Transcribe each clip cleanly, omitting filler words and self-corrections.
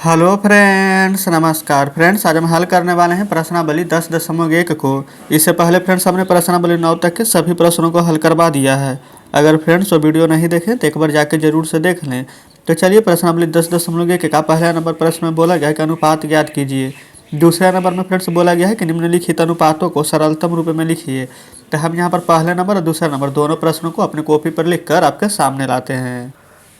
Hello friends, नमस्कार friends. आज हम हल करने वाले हैं प्रश्नावली 10.1 को। इससे पहले फ्रेंड्स हमने प्रश्नावली 9 तक के सभी प्रश्नों को हल करवा दिया है। अगर फ्रेंड्स वो वीडियो नहीं देखें तो एक बार जाके जरूर से देख लें। तो चलिए प्रश्नावली 10.1 का पहला नंबर प्रश्न में बोला गया है कि अनुपात ज्ञात कीजिए। दूसरे नंबर में फ्रेंड्स बोला गया है कि निम्नलिखित अनुपातों को सरलतम रूप में लिखिए। तो हम यहाँ पर पहला नंबर और दूसरा नंबर दोनों प्रश्नों को अपने कॉपी पर लिख कर आपके सामने लाते हैं।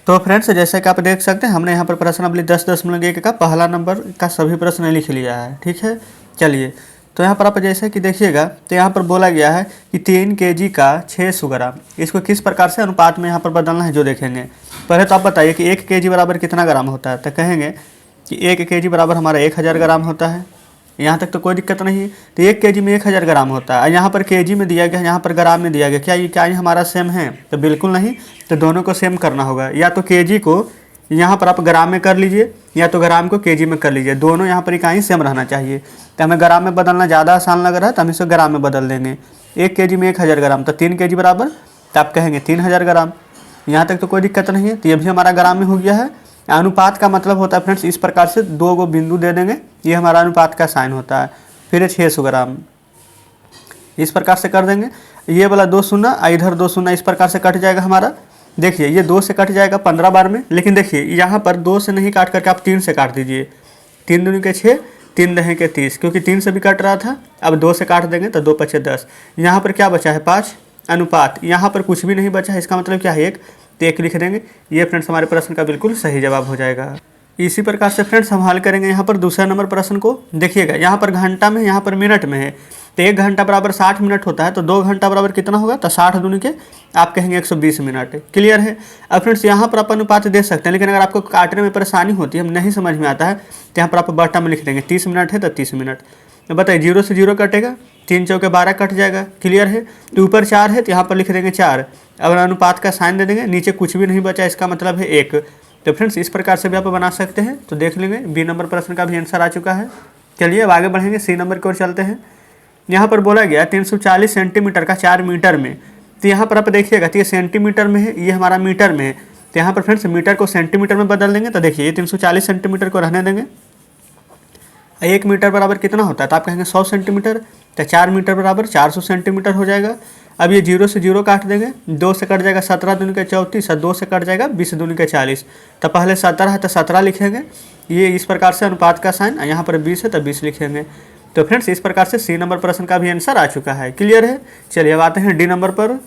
तो फ्रेंड्स जैसे कि आप देख सकते हैं हमने यहाँ पर प्रश्नावली 10.1 का पहला नंबर का सभी प्रश्न लिख लिया है। ठीक है, चलिए तो यहाँ पर आप जैसे कि देखिएगा तो यहाँ पर बोला गया है कि 3 kg का 600 ग्राम, इसको किस प्रकार से अनुपात में यहाँ पर बदलना है जो देखेंगे। पहले तो आप बताइए कि 1 kg बराबर कितना ग्राम होता है। तो कहेंगे कि 1 kg बराबर हमारा 1000 ग्राम होता है। यहाँ तक तो कोई दिक्कत नहीं है। तो 1 kg में 1000 ग्राम होता है। यहाँ पर kg में दिया गया, यहाँ पर ग्राम में दिया गया। क्या ये हमारा सेम है? तो बिल्कुल नहीं। तो दोनों को सेम करना होगा। या तो kg को यहाँ पर आप ग्राम में कर लीजिए या तो ग्राम को kg में कर लीजिए। दोनों यहाँ पर इकाई सेम रहना चाहिए। तो हमें ग्राम में बदलना ज़्यादा आसान लग रहा है तो हम इसे ग्राम में बदल देंगे। 1 kg में 1000 ग्राम, तो 3 kg बराबर, तो आप कहेंगे 3000 ग्राम। यहाँ तक तो कोई दिक्कत नहीं है। तो ये भी हमारा ग्राम में हो गया है। अनुपात का मतलब होता है फ्रेंड्स इस प्रकार से 2 गो बिंदु दे देंगे, ये हमारा अनुपात का साइन होता है। फिर 600 ग्राम इस प्रकार से कर देंगे। ये वाला 2 शून्य, इधर 2 शून्य, इस प्रकार से कट जाएगा हमारा। देखिए ये 2 से कट जाएगा 15 बार में। लेकिन देखिए यहाँ पर 2 से नहीं काट करके आप 3 से काट दीजिए। 3 दूनी के 6, 3 दहें के 30, क्योंकि 3 से भी कट रहा था। अब 2 से काट देंगे तो 2 पचे 10। यहाँ पर क्या बचा है? 5। अनुपात यहाँ पर कुछ भी नहीं बचा है, इसका मतलब क्या है? 1। तो 1 लिख देंगे। ये फ्रेंड्स हमारे प्रश्न का बिल्कुल सही जवाब हो जाएगा। इसी प्रकार से फ्रेंड्स हम हल करेंगे यहाँ पर दूसरा नंबर प्रश्न को। देखिएगा यहाँ पर घंटा में, यहाँ पर मिनट में है। तो 1 घंटा बराबर 60 मिनट होता है। तो 2 घंटा बराबर कितना होगा? तो 60 दूनी के आप कहेंगे 120 मिनट। क्लियर है? अब फ्रेंड्स यहाँ पर आप अनुपात दे सकते हैं, लेकिन अगर आपको काटने में परेशानी होती है, हम नहीं समझ में आता है, तो यहाँ पर आप बट्टा में लिख देंगे 30 मिनट है तो 30 मिनट। तो बताइए 0 से 0 कटेगा, 3 चौके 12 कट जाएगा। क्लियर है? तो ऊपर 4 है तो यहाँ पर लिख देंगे 4। अब अनुपात का साइन दे देंगे, नीचे कुछ भी नहीं बचा, इसका मतलब है 1। तो फ्रेंड्स इस प्रकार से भी आप बना सकते हैं। तो देख लेंगे बी नंबर प्रश्न का भी आंसर आ चुका है। चलिए अब आगे बढ़ेंगे, सी नंबर की ओर चलते हैं। यहाँ पर बोला गया 340 सेंटीमीटर का 4 मीटर में। तो यहाँ पर आप देखिएगा तो ये सेंटीमीटर में है, ये हमारा मीटर में है। तो यहाँ पर फ्रेंड्स मीटर को सेंटीमीटर में बदल देंगे। तो देखिए 340 सेंटीमीटर को रहने देंगे। 1 मीटर बराबर कितना होता है? तो आप कहेंगे 100 सेंटीमीटर। तो 4 मीटर बराबर 400 सेंटीमीटर हो जाएगा। अब ये 0 से 0 काट देंगे, 2 से कट जाएगा 17 दूनी के 34 और 2 से कट जाएगा 20 दूनी के 40। तो पहले 17 है तो 17 लिखेंगे, ये इस प्रकार से अनुपात का साइन। यहाँ पर 20 है तो 20 लिखेंगे। तो फ्रेंड्स इस प्रकार से सी नंबर प्रश्न का भी आंसर आ चुका है। क्लियर है? चलिए अब आते हैं डी नंबर पर।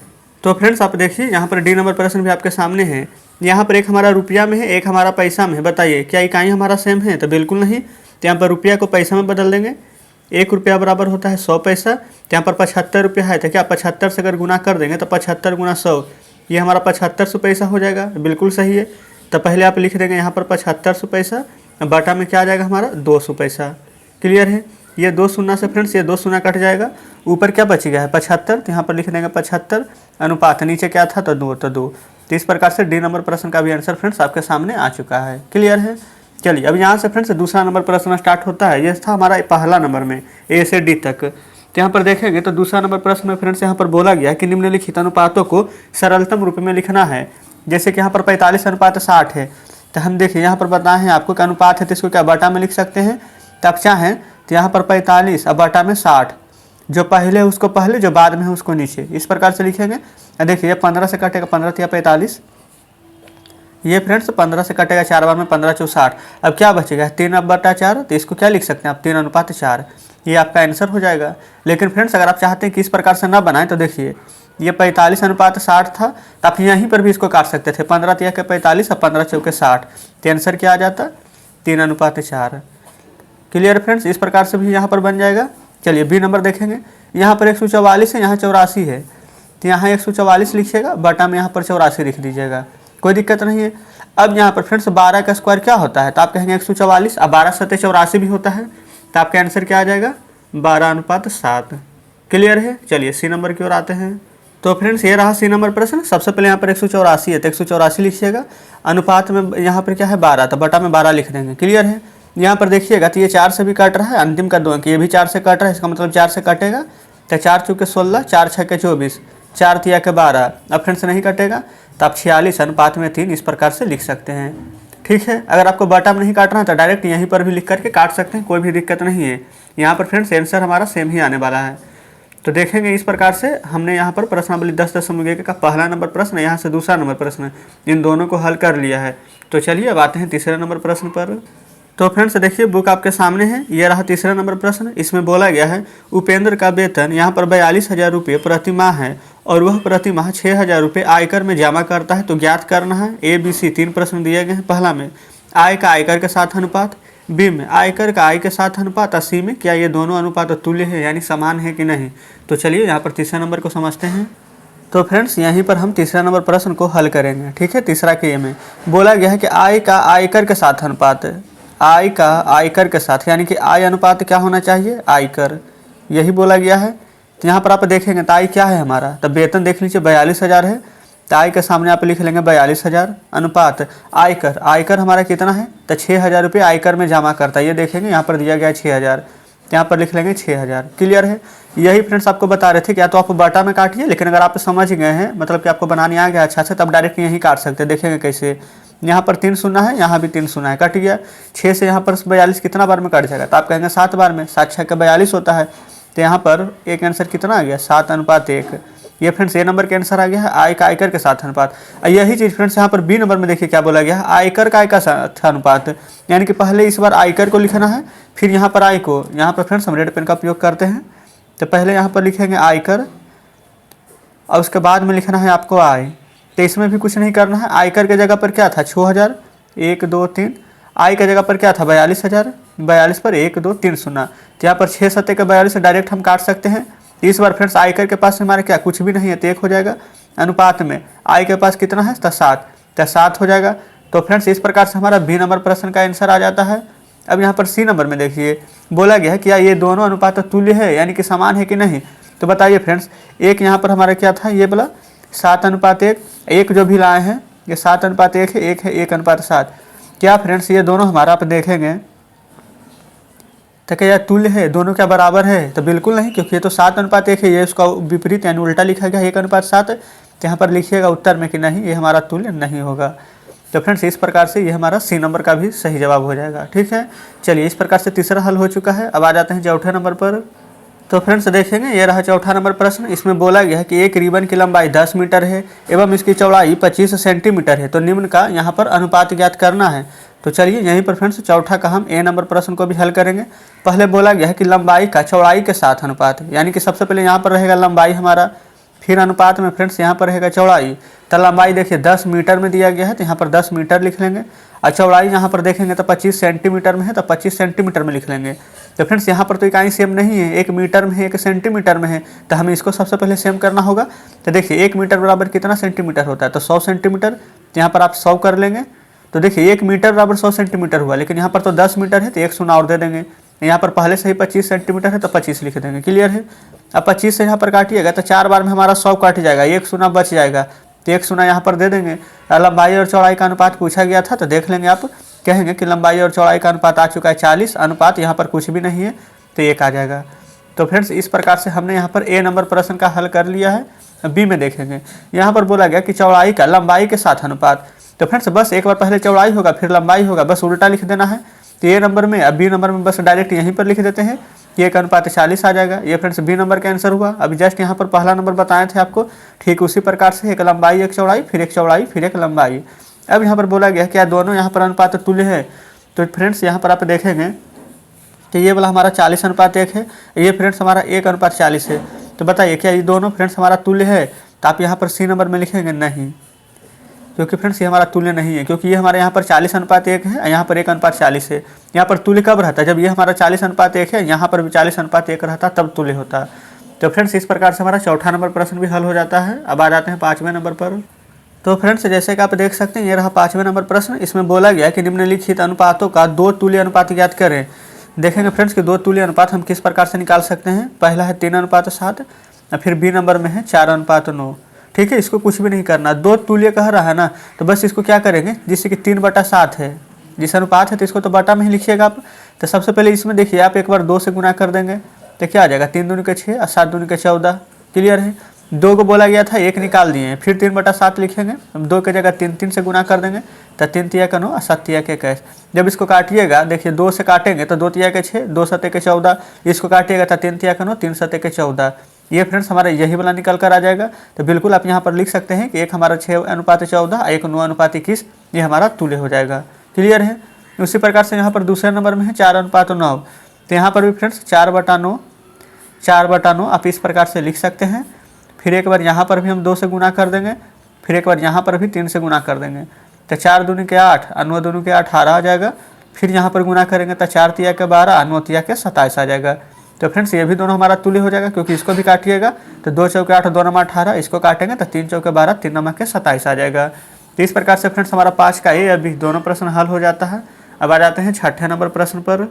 तो फ्रेंड्स आप देखिए यहाँ पर डी नंबर प्रश्न भी आपके सामने है। यहाँ पर एक हमारा रुपया में है, एक हमारा पैसा में है। बताइए क्या इकाई हमारा सेम है? तो बिल्कुल नहीं। तो यहाँ पर रुपया को पैसा में बदल देंगे। 1 रुपया बराबर होता है 100 पैसा। तो यहाँ पर 75 रुपया है, तो क्या 75 से अगर गुना कर देंगे तो 75 गुना 100, ये हमारा 7500 पैसा हो जाएगा। बिल्कुल सही है। तो पहले आप लिख देंगे यहाँ पर 7500 पैसा, बटा में क्या आ जाएगा हमारा 200 पैसा। क्लियर है? ये 2 शून्य से फ्रेंड्स ये 2 शून्य कट जाएगा। ऊपर क्या बच गया है? 75। तो यहाँ पर लिख देंगे 75। अनुपात नीचे क्या था? तो 2। तो इस प्रकार से डी नंबर प्रश्न का भी आंसर फ्रेंड्स आपके सामने आ चुका है। क्लियर है? चलिए अब यहाँ से फ्रेंड्स दूसरा नंबर प्रश्न स्टार्ट होता है। यह था हमारा पहला नंबर में ए से डी तक। तो यहाँ पर देखेंगे तो दूसरा नंबर प्रश्न में फ्रेंड्स यहाँ पर बोला गया कि निम्नलिखित अनुपातों को सरलतम रूप में लिखना है। जैसे कि यहाँ पर 45 अनुपात 60 है। तो हम देखिए यहाँ पर बताएं हैं आपको क्या अनुपात है, तो इसको क्या बटा में लिख सकते हैं। तो आप चाहें तो यहाँ पर 45 और बटा में 60, जो पहले है उसको पहले, जो बाद में है उसको नीचे, इस प्रकार से लिखेंगे। देखिए 15 से कटेगा 15 या 45, ये फ्रेंड्स 15 से कटेगा 4 बार में 15 चौ 60। अब क्या बचेगा? 3 अब बटा 4। तो इसको क्या लिख सकते हैं आप? 3 अनुपात 4। ये आपका आंसर हो जाएगा। लेकिन फ्रेंड्स अगर आप चाहते हैं कि इस प्रकार से ना बनाएं तो देखिए ये 45 अनुपात 60 था, तो आप यहीं पर भी इसको काट सकते थे। 15 तिया के 45 और 15 चौके 60। तो आंसर क्या आ जाता? 3 अनुपात 4। Clear friends? इस प्रकार से भी यहाँ पर बन जाएगा। चलिए बी नंबर देखेंगे। यहाँ पर 144 है, यहाँ 84 है। तो यहाँ 144 लिखिएगा, बटा में यहाँ पर 84 लिख दीजिएगा, कोई दिक्कत नहीं है। अब यहाँ पर फ्रेंड्स 12 का स्क्वायर क्या होता है? तो आप कहेंगे 144 और 12 सत्ते 84 भी होता है। तो आपका आंसर क्या आ जाएगा? 12 अनुपात 7। क्लियर है? चलिए सी नंबर की ओर आते हैं। तो फ्रेंड्स ये रहा सी नंबर प्रश्न। सबसे पहले यहाँ पर 184 है तो 184 लिखिएगा। अनुपात में यहाँ पर क्या है? 12, तो बटा में 12 लिख देंगे। क्लियर है? यहाँ पर देखिएगा तो ये 4 से भी कट रहा है, अंतिम का 2 कि ये भी 4 से कट रहा है, इसका मतलब 4 से कटेगा। तो 4 चौके 16, 4 छक्के 24, 4 तिया के 12। अब फ्रेंड्स नहीं कटेगा तो आप 46 अनुपात में 3 इस प्रकार से लिख सकते हैं। ठीक है। अगर आपको बटा में नहीं काटना है तो डायरेक्ट यहीं पर भी लिख करके काट सकते हैं, कोई भी दिक्कत नहीं है। यहाँ पर फ्रेंड्स आंसर हमारा सेम ही आने वाला है। तो देखेंगे इस प्रकार से हमने यहाँ पर प्रश्नावली 10.1 का पहला नंबर प्रश्न, यहाँ से दूसरा नंबर प्रश्न, इन दोनों को हल कर लिया है। तो चलिए अब आते हैं तीसरे नंबर प्रश्न पर। तो फ्रेंड्स देखिए बुक आपके सामने है, ये रहा तीसरा नंबर प्रश्न। इसमें बोला गया है उपेंद्र का वेतन यहाँ पर 42,000 रुपये प्रति माह है और वह प्रति माह 6,000 रुपये आयकर में जमा करता है। तो ज्ञात करना है। ए बी सी 3 प्रश्न दिए गए हैं। पहला में आय का आयकर के साथ अनुपात, बी में आयकर का आय के साथ अनुपात, और सी में क्या ये दोनों अनुपात तुल्य है यानी समान है कि नहीं। तो चलिए यहाँ पर तीसरे नंबर को समझते हैं। तो फ्रेंड्स यहीं पर हम तीसरा नंबर प्रश्न को हल करेंगे। ठीक है, तीसरा के में बोला गया है कि आय का आयकर के साथ अनुपात, आय का आयकर के साथ यानी कि आय अनुपात क्या होना चाहिए, आयकर, यही बोला गया है। तो यहाँ पर आप देखेंगे तो आय क्या है हमारा, तो वेतन देख लीजिए 42,000 है, तो आय के सामने आप लिख लेंगे 42,000 अनुपात आयकर, आयकर हमारा कितना है तो 6,000 रुपये आयकर में जमा करता है। ये देखेंगे यहाँ पर दिया गया है 6,000, यहाँ पर लिख लेंगे 6,000। क्लियर है। यही फ्रेंड्स आपको बता रहे थे कि या तो आप बटा में काटिए, लेकिन अगर आप समझ गए हैं मतलब कि आपको बनाने आ गया अच्छा से, तब डायरेक्ट यहीं काट सकते हैं। देखेंगे कैसे, यहाँ पर 3 शून्य है, यहाँ भी 3 शून्य है, कट गया। 6 से यहाँ पर 42 कितना बार में कट जाएगा, तो आप कहेंगे 7 बार में, 7 6 का 42 होता है। तो यहाँ पर एक आंसर कितना आ गया 7:1। ये फ्रेंड्स ए नंबर के आंसर आ गया है, आय का आयकर के साथ अनुपात। यही चीज़ फ्रेंड्स यहाँ पर बी नंबर में देखिए क्या बोला गया है, आयकर का आय का साथ अनुपात, यानी कि पहले इस बार आयकर को लिखना है, फिर यहाँ पर आय को। यहाँ पर फ्रेंड्स हम रेड पेन का उपयोग करते हैं, तो पहले यहाँ पर लिखेंगे आयकर और उसके बाद में लिखना है आपको आय। तो इसमें भी कुछ नहीं करना है। आयकर के जगह पर क्या था 6,000, 1 2 3, आय के जगह पर क्या था 42,000, 42 पर 1 2 3 शून्य, तो यहाँ पर 6 7 के 42 से डायरेक्ट हम काट सकते हैं। इस बार फ्रेंड्स आयकर के पास हमारे क्या कुछ भी नहीं है, तो 1 हो जाएगा। अनुपात में आय के पास कितना है तो 7, तो 7 हो जाएगा। तो फ्रेंड्स इस प्रकार से हमारा बी नंबर प्रश्न का आंसर आ जाता है। अब यहाँ पर सी नंबर में देखिए बोला गया है क्या ये दोनों अनुपात तुल्य है यानी कि समान है कि नहीं। तो बताइए फ्रेंड्स, एक यहाँ पर हमारा क्या था, ये बोला 7:1, एक जो भी लाए हैं ये 7:1 है, एक है 1:7। क्या फ्रेंड्स ये दोनों हमारा आप देखेंगे तो क्या यह तुल्य है, दोनों क्या बराबर है, तो बिल्कुल नहीं, क्योंकि ये तो 7:1 है, ये उसका विपरीत यानी उल्टा लिखा गया 1:7। तो यहाँ पर लिखिएगा उत्तर में कि नहीं ये हमारा तुल्य नहीं होगा। तो फ्रेंड्स इस प्रकार से ये हमारा सी नंबर का भी सही जवाब हो जाएगा। ठीक है, चलिए इस प्रकार से तीसरा हल हो चुका है। अब आ जाते हैं चौथे नंबर पर। तो फ्रेंड्स देखेंगे ये रहा चौथा नंबर प्रश्न। इसमें बोला गया है कि एक रिबन की लंबाई 10 मीटर है एवं इसकी चौड़ाई 25 सेंटीमीटर है। तो निम्न का यहाँ पर अनुपात ज्ञात करना है। तो चलिए यहीं पर फ्रेंड्स चौथा का हम ए नंबर प्रश्न को भी हल करेंगे। पहले बोला गया है कि लंबाई का चौड़ाई के साथ अनुपात, यानी कि सबसे पहले यहाँ पर रहेगा लंबाई हमारा, फिर अनुपात में फ्रेंड्स यहाँ पर रहेगा चौड़ाई। तो लंबाई देखिए 10 मीटर में दिया गया है, तो यहाँ पर 10 मीटर लिख लेंगे, और चौड़ाई यहाँ पर देखेंगे तो 25 सेंटीमीटर में है, तो 25 सेंटीमीटर में लिख लेंगे। तो फ्रेंड्स यहाँ पर तो इकाई सेम नहीं है, 1 मीटर में है 1 सेंटीमीटर में है, तो हमें इसको सबसे पहले सेम करना होगा। तो देखिए 1 मीटर बराबर कितना सेंटीमीटर होता है, तो 100 सेंटीमीटर। तो यहाँ पर आप 100 कर लेंगे, तो देखिए 1 मीटर बराबर 100 सेंटीमीटर हुआ, लेकिन यहाँ पर तो 10 मीटर है तो 1 शून्य और दे देंगे। यहाँ पर पहले से ही 25 सेंटीमीटर है तो 25 लिख देंगे। क्लियर है। अब 25 से यहाँ पर काटिएगा तो 4 बार में हमारा 100 काट जाएगा, 1 शून्य बच जाएगा, तो 1 शून्य यहाँ पर दे देंगे। लंबाई और चौड़ाई का अनुपात पूछा गया था, तो देख लेंगे आप, कहेंगे कि लंबाई और चौड़ाई का अनुपात आ चुका है 40, अनुपात यहाँ पर कुछ भी नहीं है, तो 1 आ जाएगा। तो फ्रेंड्स इस प्रकार से हमने यहाँ पर ए नंबर प्रश्न का हल कर लिया है। बी में देखेंगे यहाँ पर बोला गया कि चौड़ाई का लंबाई के साथ अनुपात। तो फ्रेंड्स बस एक बार पहले चौड़ाई होगा फिर लंबाई होगा, बस उल्टा लिख देना है। तो ए नंबर में, अब बी नंबर में बस डायरेक्ट यहीं पर लिख देते हैं कि 1:40 आ जाएगा। ये फ्रेंड्स बी नंबर का आंसर हुआ। अभी जस्ट यहाँ पर पहला नंबर बताए थे आपको, ठीक उसी प्रकार से एक लंबाई एक चौड़ाई, फिर एक चौड़ाई फिर एक लंबाई। अब यहाँ पर बोला गया क्या दोनों यहाँ पर अनुपात तुल्य है। तो फ्रेंड्स यहाँ पर आप देखेंगे तो ये वाला हमारा 40:1 है, ये फ्रेंड्स हमारा 1:40 है। तो बताइए क्या ये दोनों फ्रेंड्स हमारा तुल्य है। तो आप यहाँ पर सी नंबर में लिखेंगे नहीं, क्योंकि फ्रेंड्स ये हमारा तुल्य नहीं है, क्योंकि ये हमारे यहाँ पर 40:1 है, यहाँ पर 1:40 है। यहाँ पर तुल्य कब रहता है, जब ये हमारा 40:1 है, यहाँ पर भी 40:1 रहता तब तुल्य होता। तो फ्रेंड्स इस प्रकार से हमारा चौथा नंबर प्रश्न भी हल हो जाता है। अब आ जाते हैं 5वें नंबर पर। तो फ्रेंड्स जैसे कि आप देख सकते हैं ये रहा 5वें नंबर प्रश्न। इसमें बोला गया कि निम्नलिखित अनुपातों का 2 तुल्य अनुपात ज्ञात करें। देखेंगे फ्रेंड्स कि 2 तुल्य अनुपात हम किस प्रकार से निकाल सकते हैं। पहला है 3:7, फिर बी नंबर में है 4:9। ठीक है, इसको कुछ भी नहीं करना, 2 तुल्य कह रहा है ना, तो बस इसको क्या करेंगे, जिससे कि 3/7 है, जिस अनुपात है तो इसको तो बटा में ही लिखिएगा आप। तो सबसे पहले इसमें देखिए आप एक बार 2 से गुना कर देंगे तो क्या आ जाएगा, 3 दूनी के 6 और 7 दूनी के 14। क्लियर है। 2 को बोला गया था 1 निकाल दिए, फिर 3/7 लिखेंगे, 2 की जगह 3 से गुना कर देंगे तो 3 तिया का 9 और 7 तिया के 21। जब इसको काटिएगा देखिए 2 से काटेंगे तो 2 तिया के 6, 2 7 के 14, इसको काटिएगा तो 3 तिया का 9, 3 7 के 14। ये फ्रेंड्स हमारा यही वाला निकल कर आ जाएगा। तो बिल्कुल आप यहाँ पर लिख सकते हैं कि एक हमारा 6:14, एक 9:21, ये हमारा तुल्य हो जाएगा। क्लियर है। उसी प्रकार से यहाँ पर दूसरे नंबर में है 4:9। तो यहाँ पर भी फ्रेंड्स 4/9 आप इस प्रकार से लिख सकते हैं। फिर एक बार यहाँ पर भी हम 2 से गुना कर देंगे, फिर एक बार यहाँ पर भी 3 से गुना कर देंगे तो 4 दूनी के 8 और 9 दूनी के 18 आ जाएगा। फिर यहाँ पर गुना करेंगे तो 4 तिया के 12 और 9 तिया के 27 आ जाएगा। तो फ्रेंड्स ये भी दोनों हमारा तुल्य हो जाएगा, क्योंकि इसको भी काटिएगा तो 2 चौके 8, 2 9 18, इसको काटेंगे तो 3 चौके 12, 3 9 के 27 आ जाएगा। तो इस प्रकार से फ्रेंड्स हमारा 5 का ए अभी दोनों प्रश्न हल हो जाता है। अब आ जाते हैं 6ठे नंबर प्रश्न पर।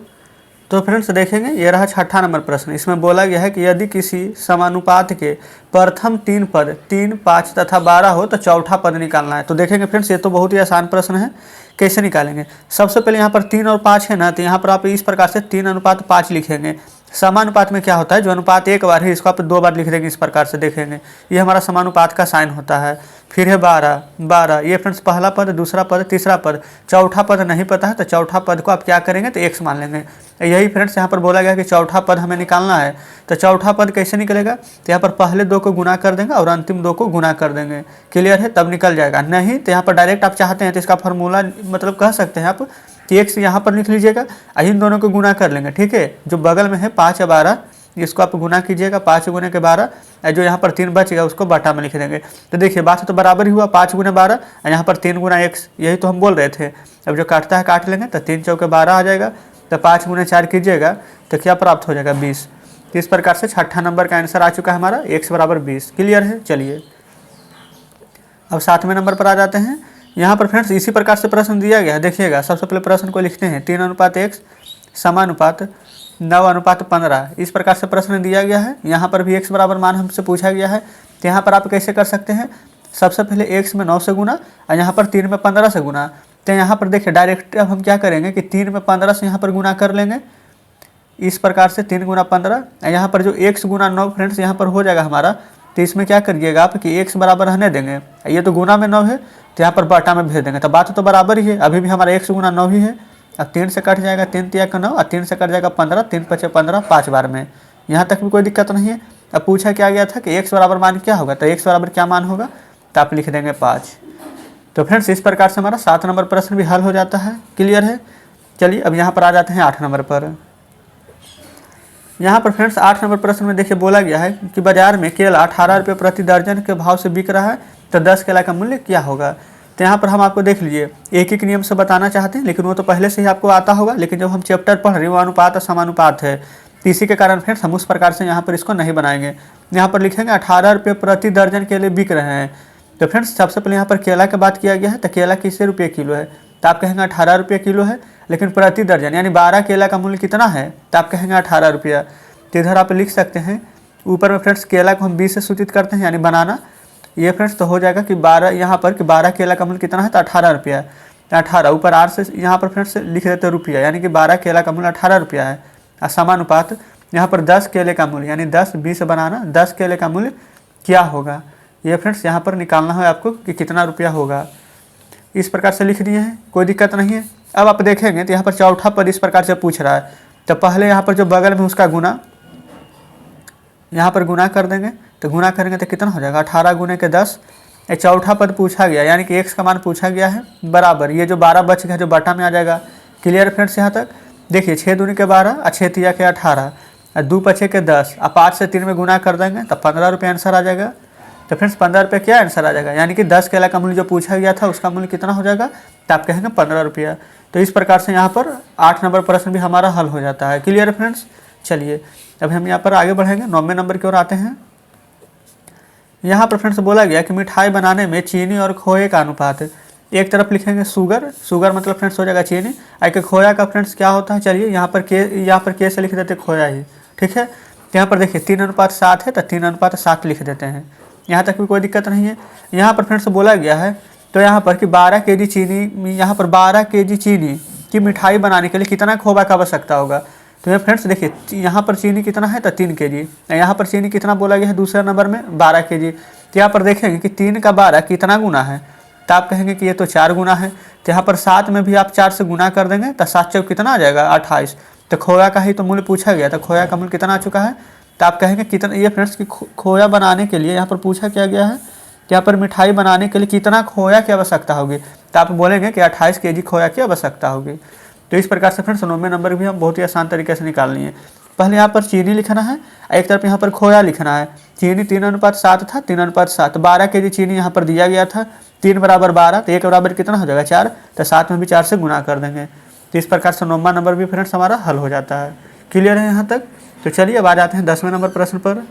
तो फ्रेंड्स देखेंगे ये रहा 6ठा नंबर प्रश्न। इसमें बोला गया है कि यदि किसी समानुपात के प्रथम 3 पद 3, 5 तथा 12 हो तो चौथा पद निकालना है। तो देखेंगे फ्रेंड्स ये तो बहुत ही आसान प्रश्न है, कैसे निकालेंगे। सबसे पहले यहाँ पर 3 और 5 है ना, तो यहाँ पर आप इस प्रकार से 3:5 लिखेंगे। समानुपात में क्या होता है, जो अनुपात एक बार है इसको आप 2 बार लिख देंगे, इस प्रकार से देखेंगे ये हमारा समानुपात का साइन होता है। फिर है 12, ये फ्रेंड्स पहला पद, दूसरा पद, तीसरा पद, चौथा पद नहीं पता है तो चौथा पद को आप क्या करेंगे तो x मान लेंगे। यही फ्रेंड्स यहाँ पर बोला गया कि चौथा पद हमें निकालना है। तो चौथा पद कैसे निकलेगा, तो यहाँ पर पहले 2 को गुना कर देंगे और अंतिम 2 को गुना कर देंगे। क्लियर है, तब निकल जाएगा। नहीं तो यहाँ पर डायरेक्ट आप चाहते हैं तो इसका फार्मूला मतलब कह सकते हैं आप कि x यहाँ पर लिख लीजिएगा, इन दोनों को गुना कर लेंगे। ठीक है, जो बगल में है 5 और 12 इसको आप गुना कीजिएगा, 5 गुने के 12, जो यहाँ पर 3 बचेगा उसको बटा में लिख देंगे। तो देखिए बात तो बराबर ही हुआ, 5 गुने 12 और यहाँ पर 3 गुना x, यही तो हम बोल रहे थे। अब जो काटता है काट लेंगे तो 3 चौके 12 आ जाएगा। तो 5 गुने 4 कीजिएगा तो क्या प्राप्त हो जाएगा 20। तो इस प्रकार से 6ठा नंबर का आंसर आ चुका है हमारा x = 20। क्लियर है। चलिए अब 7वें नंबर पर आ जाते हैं। यहाँ पर फ्रेंड्स इसी प्रकार से प्रश्न दिया गया है, देखिएगा। सबसे पहले प्रश्न को लिखते हैं 3:1 समानुपात 9:15, इस प्रकार से प्रश्न दिया गया है। यहाँ पर भी x बराबर मान हमसे पूछा गया है। तो यहाँ पर आप कैसे कर सकते हैं, सबसे पहले x में 9 से गुना और यहाँ पर 3 में 15 से गुना। तो यहाँ पर देखिए डायरेक्ट अब हम क्या करेंगे कि 3 में 15 से यहाँ पर गुना कर लेंगे, इस प्रकार से 3 गुना 15। यहाँ पर जो x गुना 9 फ्रेंड्स यहाँ पर हो जाएगा हमारा। तो इसमें क्या करिएगा आप कि x बराबर रहने देंगे, ये तो गुना में 9 है तो यहाँ पर बटा में भेज देंगे। तो बात तो बराबर ही है, अभी भी हमारा x गुना 9 ही है। अब 3 से कट जाएगा, 3 तिया का 9 और 3 से कट जाएगा 15, 3 × 5 = 15, 5 बार में। यहाँ तक भी कोई दिक्कत नहीं है। अब पूछा क्या गया था कि x बराबर मान क्या होगा, तो x बराबर क्या मान होगा, तो आप लिख देंगे 5। तो फ्रेंड्स इस प्रकार से हमारा 7 नंबर प्रश्न भी हल हो जाता है। क्लियर है। चलिए अब यहाँ पर आ जाते हैं 8 नंबर पर। यहाँ पर फ्रेंड्स 8 नंबर प्रश्न में देखिए बोला गया है कि बाजार में केला 18 रुपये प्रति दर्जन के भाव से बिक रहा है, तो 10 केला का मूल्य क्या होगा। तो यहाँ पर हम आपको देख लीजिए एक एक नियम से बताना चाहते हैं, लेकिन वो तो पहले से ही आपको आता होगा। लेकिन जब हम चैप्टर पढ़ रहे हैं वो अनुपात और समानुपात है, तो इसी के कारण फ्रेंड्स हम उस प्रकार से यहाँ पर इसको नहीं बनाएंगे। यहाँ पर लिखेंगे 18 रुपये प्रति दर्जन केले बिक रहे हैं। तो फ्रेंड्स सबसे पहले यहाँ पर केला की बात किया गया है, तो केला कितने रुपये किलो है, तो आप कहेंगे 18 रुपये किलो है। लेकिन प्रति दर्जन यानी 12 केला का मूल्य कितना है, तो आप कहेंगे 18 रुपया। तो इधर आप लिख सकते हैं ऊपर में फ्रेंड्स केला को हम 20 से सूचित करते हैं यानी बनाना, ये फ्रेंड्स तो हो जाएगा कि 12 यहाँ पर कि 12 केला का मूल्य कितना है, तो 18 रुपया। 18 ऊपर 8 से यहाँ पर फ्रेंड्स लिख देते हैं रुपया, यानी कि 12 केला का मूल्य 18 रुपया है। और समानुपात यहाँ पर 10 केले का मूल्य यानी 10 20 बनाना, 10 केले का मूल्य क्या होगा, ये फ्रेंड्स यहाँ पर निकालना है आपको कि कितना रुपया होगा। इस प्रकार से लिख दिए हैं, कोई दिक्कत नहीं है। अब आप देखेंगे तो यहाँ पर चौथा पद इस प्रकार से पूछ रहा है, तो पहले यहाँ पर जो बगल में उसका गुना यहाँ पर गुना कर देंगे। तो गुना करेंगे तो कितना हो जाएगा 18 गुने के 10। ये चौथा पद पूछा गया यानी कि x का मान पूछा गया है बराबर ये जो 12 बच गया जो बटा में आ जाएगा। Clear friends. यहाँ तक देखिए 6 दूनी के 12 और 6 तिया के 18 और 2 × 6 के 10 और 5 से 3 में गुना कर देंगे तो 15 रुपये आंसर आ जाएगा। तो फ्रेंड्स 15 रुपये क्या आंसर आ जाएगा, यानी कि 10 केला का मूल्य जो पूछा गया था उसका मूल्य कितना हो जाएगा, तो आप कहेंगे 15 रुपया। तो इस प्रकार से यहाँ पर 8 नंबर प्रश्न भी हमारा हल हो जाता है। Clear friends. चलिए अब हम यहाँ पर आगे बढ़ेंगे, 9वें नंबर की ओर आते हैं। यहाँ पर फ्रेंड्स बोला गया कि मिठाई बनाने में चीनी और खोए का अनुपात, एक तरफ लिखेंगे शुगर, शुगर मतलब फ्रेंड्स हो जाएगा चीनी, आगे खोया का फ्रेंड्स क्या होता है, चलिए यहाँ पर के से लिख देते खोया ही। ठीक है। तो यहाँ पर देखिए 3:7 है तो 3:7 लिख देते हैं, यहाँ तक भी कोई दिक्कत नहीं है। यहाँ पर फ्रेंड्स बोला गया है तो यहाँ पर कि 12 kg चीनी, यहाँ पर 12 kg चीनी की मिठाई बनाने के लिए कितना खोवा का आवश्यकता होगा। तो ये फ्रेंड्स देखिए यहाँ पर चीनी कितना है तो 3 kg, यहाँ पर चीनी कितना बोला गया है दूसरे नंबर में 12 kg। तो यहाँ पर देखेंगे कि 3 का 12 कितना गुना है, तो आप कहेंगे कि ये तो 4 गुना है। तो यहाँ पर 7 में भी आप 4 से गुना कर देंगे तो 7 चौक कितना आ जाएगा 28। तो खोया का ही तो मूल्य पूछा गया, तो खोया का मूल्य कितना आ चुका है, तो आप कहेंगे कितना। ये फ्रेंड्स की खोया बनाने के लिए यहाँ पर पूछा क्या गया है कि यहाँ पर मिठाई बनाने के लिए कितना खोया की आवश्यकता होगी, तो आप बोलेंगे कि 28 kg खोया की आवश्यकता होगी। तो इस प्रकार से फ्रेंड्स 90 नंबर भी हम बहुत ही आसान तरीके से निकालनी है। पहले यहाँ पर चीनी लिखना है, एक तरफ यहाँ पर खोया लिखना है। चीनी 3:7 था, 3:7, 12 kg चीनी यहाँ पर दिया गया था, 3 बराबर 12, तो 1 बराबर कितना हो जाएगा 4, तो 7 में भी 4 से गुना कर देंगे। तो इस प्रकार से 90 नंबर भी फ्रेंड्स हमारा हल हो जाता है। क्लियर है यहाँ तक। तो चलिए अब आ जाते हैं 10वें नंबर प्रश्न पर।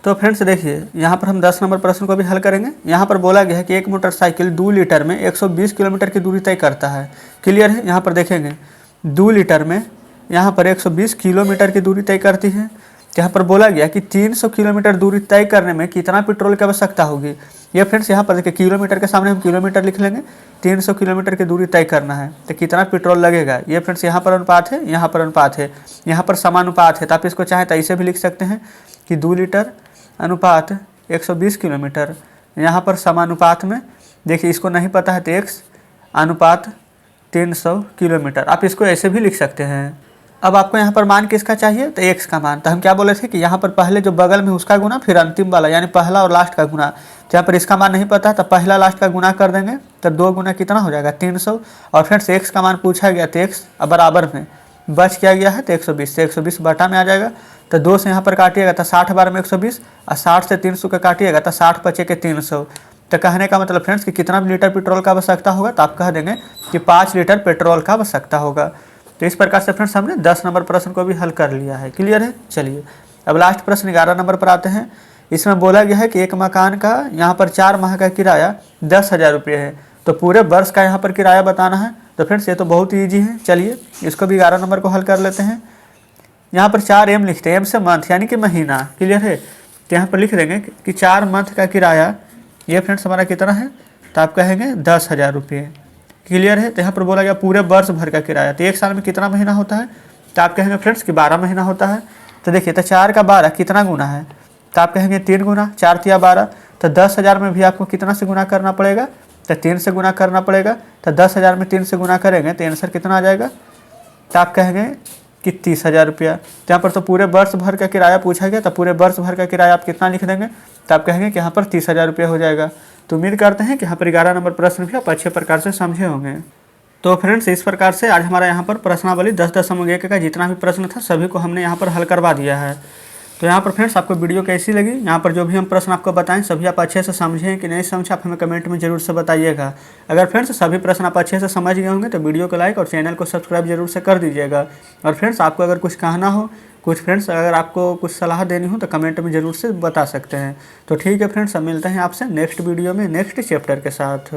तो फ्रेंड्स देखिए यहाँ पर हम 10 नंबर प्रश्न को भी हल करेंगे। यहाँ पर बोला गया है कि एक मोटरसाइकिल 2 लीटर में 120 किलोमीटर की दूरी तय करता है। क्लियर है। यहाँ पर देखेंगे 2 लीटर में यहाँ पर 120 किलोमीटर की दूरी तय करती है। यहाँ पर बोला गया कि 300 किलोमीटर दूरी तय करने में कितना पेट्रोल की आवश्यकता होगी। ये फ्रेंड्स यहाँ पर देखिए किलोमीटर के सामने हम किलोमीटर लिख लेंगे, 300 किलोमीटर की दूरी तय करना है तो कितना पेट्रोल लगेगा। ये फ्रेंड्स यहाँ पर अनुपात है, यहाँ पर अनुपात है, यहाँ पर समानुपात है। तो आप इसको चाहें तो ऐसे भी लिख सकते हैं कि 2 लीटर अनुपात 120 किलोमीटर। यहाँ पर समानुपात में देखिए इसको नहीं पता है तो x अनुपात 300 किलोमीटर, आप इसको ऐसे भी लिख सकते हैं। अब आपको यहाँ पर मान किसका चाहिए, तो x का मान। तो हम क्या बोले थे कि यहाँ पर पहले जो बगल में उसका गुना, फिर अंतिम वाला यानी पहला और लास्ट का गुना। तो यहाँ पर इसका मान नहीं पता तो पहला लास्ट का गुना कर देंगे, तो 2 गुना कितना हो जाएगा 300। और फ्रेंड्स x का मान पूछा गया तो x बराबर में बच क्या गया है तो 120 से 120 बटा में आ जाएगा। तो 2 से यहाँ पर काटिएगा तो 60 बार में 120, और 60 से 300 का काटिएगा तो 60 बचे के 300। तो कहने का मतलब फ्रेंड्स कि कितना लीटर पेट्रोल का आवश्यकता होगा, तो आप कह देंगे कि 5 लीटर पेट्रोल का आवश्यकता होगा। तो इस प्रकार से फ्रेंड्स हमने 10 नंबर प्रश्न को भी हल कर लिया है। क्लियर है। चलिए अब लास्ट प्रश्न 11 नंबर पर आते हैं। इसमें बोला गया है कि एक मकान का यहाँ पर 4 माह का किराया 10,000 रुपये है, तो पूरे वर्ष का यहाँ पर किराया बताना है। तो फ्रेंड्स ये तो बहुत ईजी है। चलिए इसको भी 11 नंबर को हल कर लेते हैं। यहाँ पर 4M लिखते हैं, एम से मंथ यानी कि महीना। क्लियर है। तो यहाँ पर लिख देंगे कि 4 मंथ का किराया ये फ्रेंड्स हमारा कितना है, तो आप कहेंगे 10,000 रुपये। क्लियर है। तो यहाँ पर बोला गया पूरे वर्ष भर का किराया, तो एक साल में कितना महीना होता है, तो आप कहेंगे फ्रेंड्स कि 12 महीना होता है। तो देखिए तो 4 का 12 कितना गुना है, तो आप कहेंगे 3 गुना, 4 तिया 12। तो 10,000 में भी आपको कितना से गुना करना पड़ेगा, तो 3 से गुना करना पड़ेगा। तो 10,000 में 3 से गुना करेंगे तो आंसर कितना आ जाएगा, तो आप कहेंगे कि 30,000 रुपया। तो यहाँ पर तो पूरे वर्ष भर का किराया पूछा गया, तो पूरे वर्ष भर का किराया आप कितना लिख देंगे, तो आप कहेंगे कि यहाँ पर 30,000 रुपया हो जाएगा। तो उम्मीद करते हैं कि यहाँ पर 11 नंबर प्रश्न भी आप अच्छे प्रकार से समझे होंगे। तो फ्रेंड्स इस प्रकार से आज हमारा यहाँ पर प्रश्नावली 10.1 का जितना भी प्रश्न था सभी को हमने यहाँ पर हल करवा दिया है। तो यहाँ पर फ्रेंड्स आपको वीडियो कैसी लगी, यहाँ पर जो भी हम प्रश्न आपको बताएं सभी आप अच्छे से समझें कि नहीं समझे, आप हमें कमेंट में जरूर से बताइएगा। अगर फ्रेंड्स सभी प्रश्न आप अच्छे से समझ गए होंगे तो वीडियो को लाइक और चैनल को सब्सक्राइब जरूर से कर दीजिएगा। और फ्रेंड्स आपको अगर कुछ कहना हो, कुछ फ्रेंड्स अगर आपको कुछ सलाह देनी हो तो कमेंट में ज़रूर से बता सकते हैं। तो ठीक है फ्रेंड्स, अब मिलते हैं आपसे नेक्स्ट वीडियो में नेक्स्ट चैप्टर के साथ।